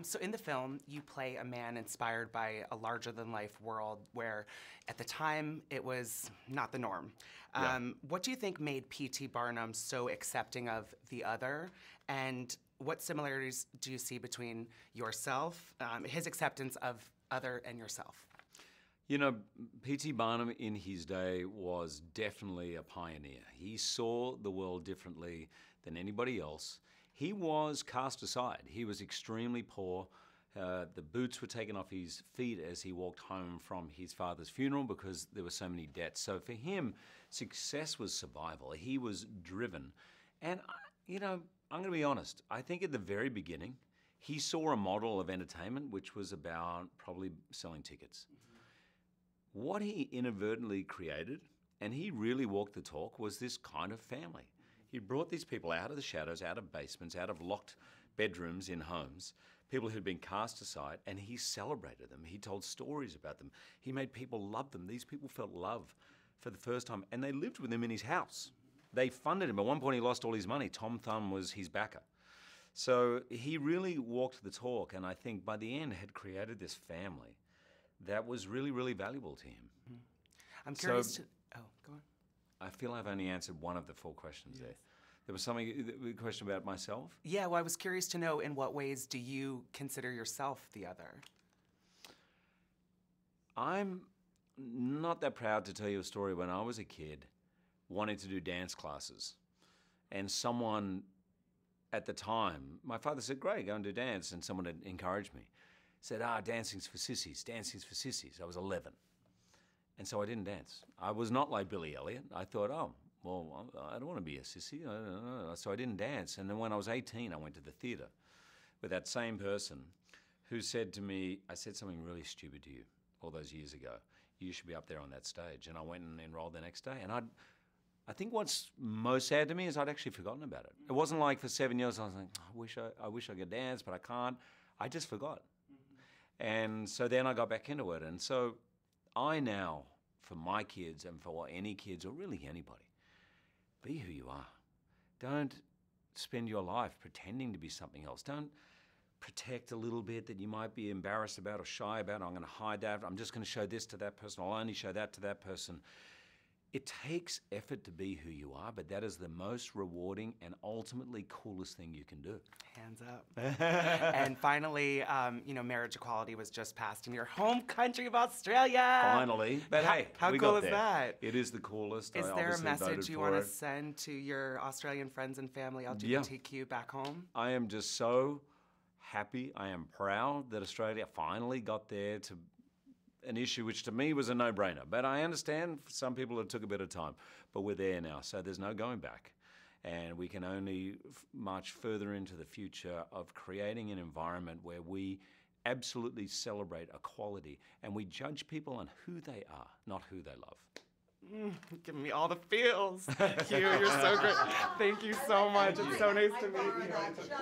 So in the film, you play a man inspired by a larger-than-life world where, at the time, it was not the norm. What do you think made P.T. Barnum so accepting of the other, and what similarities do you see between yourself, his acceptance of other, and yourself? You know, P.T. Barnum in his day was definitely a pioneer. He saw the world differently than anybody else. He was cast aside. He was extremely poor. The boots were taken off his feet as he walked home from his father's funeral because there were so many debts. So for him, success was survival. He was driven. And, you know, I'm going to be honest. I think at the very beginning, he saw a model of entertainment which was about probably selling tickets. What he inadvertently created, and he really walked the talk, was this kind of family. He brought these people out of the shadows, out of basements, out of locked bedrooms in homes, people who'd been cast aside, and he celebrated them. He told stories about them. He made people love them. These people felt love for the first time, and they lived with him in his house. They funded him. At one point, he lost all his money. Tom Thumb was his backer. So he really walked the talk, and I think by the end had created this family that was really, really valuable to him. I'm curious to... Oh, go on. I feel I've only answered one of the 4 questions there. There was a question about myself? Yeah, well, I was curious to know, in what ways do you consider yourself the other? I'm not that proud to tell you a story. When I was a kid, wanting to do dance classes, and someone at the time, my father said, great, go and do dance, and someone had encouraged me. Said, dancing's for sissies, dancing's for sissies. I was 11. And so I didn't dance. I was not like Billy Elliot. I thought, oh, well, I don't want to be a sissy. So I didn't dance. And then when I was 18, I went to the theater with that same person who said to me, I said something really stupid to you all those years ago. You should be up there on that stage. And I went and enrolled the next day. And I think what's most sad to me is I'd actually forgotten about it. It wasn't like for 7 years I was like, I wish I could dance, but I can't. I just forgot. And so then I got back into it. And so I now, for my kids and for any kids, or really anybody, be who you are. Don't spend your life pretending to be something else. Don't protect a little bit that you might be embarrassed about or shy about. I'm going to hide that. I'm just going to show this to that person. I'll only show that to that person. It takes effort to be who you are, but that is the most rewarding and ultimately coolest thing you can do. Hands up. And finally, you know, marriage equality was just passed in your home country of Australia. Finally. But hey, how we cool got is there. that? It is the coolest. Is I there a obviously message voted you for want to it. send to your Australian friends and family, LGBTQ, back home? I am just so happy. I am proud that Australia finally got there to an issue which to me was a no-brainer. But I understand for some people it took a bit of time. But we're there now, so there's no going back. And we can only march further into the future of creating an environment where we absolutely celebrate equality and we judge people on who they are, not who they love. Giving me all the feels. Hugh, you're so great. Thank you so much. It's so nice to meet you.